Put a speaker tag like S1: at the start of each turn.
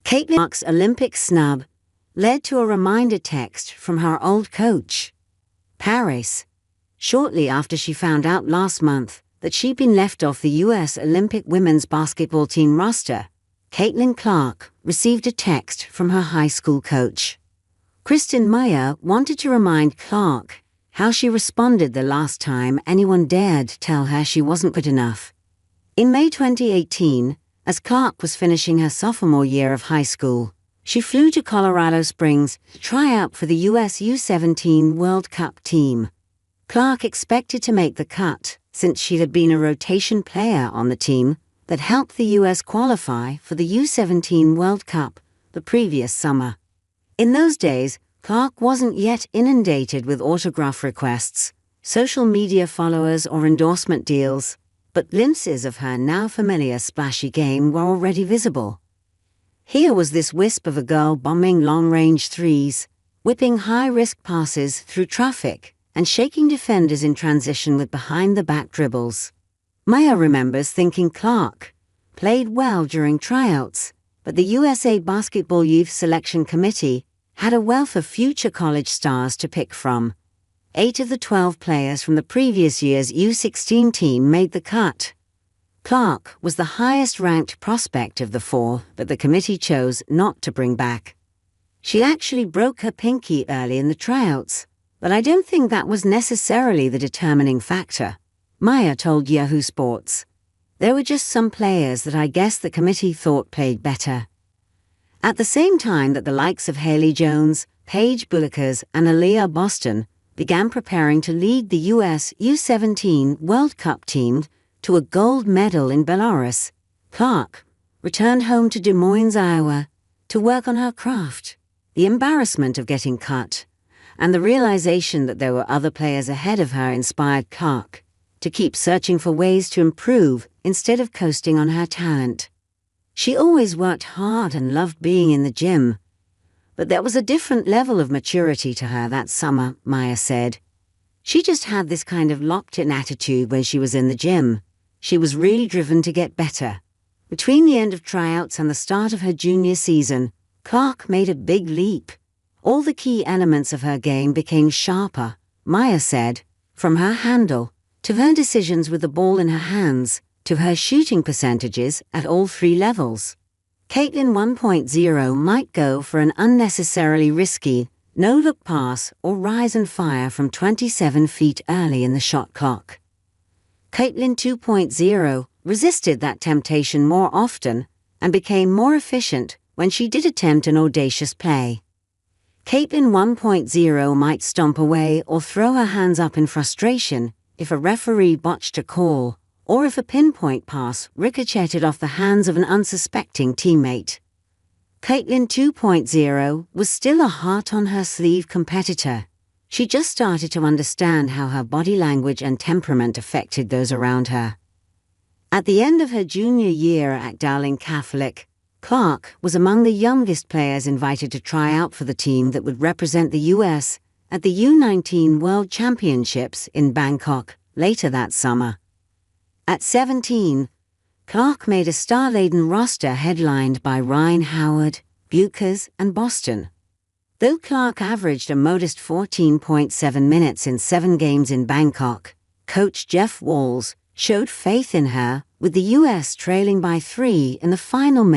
S1: Clark's Olympic snub led to a reminder text from her old coach, Paris, shortly after she found out last month that she'd been left off the U.S. Olympic women's basketball team roster. Caitlin Clark received a text from her high school coach. Kristen Meyer wanted to remind Clark how she responded the last time anyone dared tell her she wasn't good enough. In May 2018, as Clark was finishing her sophomore year of high school, she flew to Colorado Springs to try out for the U.S. U17 World Cup team. Clark expected to make the cut since she had been a rotation player on the team that helped the U.S. qualify for the U17 World Cup the previous summer. In those days, Clark wasn't yet inundated with autograph requests, social media followers, or endorsement deals, but glimpses of her now familiar splashy game were already visible. Here was this wisp of a girl bombing long-range threes, whipping high-risk passes through traffic, and shaking defenders in transition with behind-the-back dribbles. Maya remembers thinking Clark played well during tryouts, but the USA Basketball Youth Selection Committee had a wealth of future college stars to pick from. 8 of the 12 players from the previous year's U16 team made the cut. Clark was the highest-ranked prospect of the 4 that the committee chose not to bring back. She actually broke her pinky early in the tryouts, but I don't think that was necessarily the determining factor, Maya told Yahoo Sports. There were just some players that I guess the committee thought played better. At the same time that the likes of Haley Jones, Paige Bullokers, and Aaliyah Boston began preparing to lead the U.S. U17 World Cup team to a gold medal in Belarus, Clark returned home to Des Moines, Iowa, to work on her craft. The embarrassment of getting cut and the realization that there were other players ahead of her inspired Clark to keep searching for ways to improve instead of coasting on her talent. She always worked hard and loved being in the gym, but there was a different level of maturity to her that summer, Maya said. She just had this kind of locked-in attitude when she was in the gym. She was really driven to get better. Between the end of tryouts and the start of her junior season, Clark made a big leap. All the key elements of her game became sharper, Maya said, from her handle, to her decisions with the ball in her hands, to her shooting percentages at all 3 levels. Caitlin 1.0 might go for an unnecessarily risky, no-look pass or rise and fire from 27 feet early in the shot clock. Caitlin 2.0 resisted that temptation more often and became more efficient when she did attempt an audacious play. Caitlin 1.0 might stomp away or throw her hands up in frustration if a referee botched a call, or if a pinpoint pass ricocheted off the hands of an unsuspecting teammate. Caitlin 2.0 was still a heart-on-her-sleeve competitor. She just started to understand how her body language and temperament affected those around her. At the end of her junior year at Dowling Catholic, Clark was among the youngest players invited to try out for the team that would represent the U.S. at the U19 World Championships in Bangkok later that summer. At 17, Clark made a star-laden roster headlined by Ryan Howard, Bullokers, and Boston. Though Clark averaged a modest 14.7 minutes in 7 games in Bangkok, coach Jeff Walls showed faith in her, with the U.S. trailing by 3 in the final minute.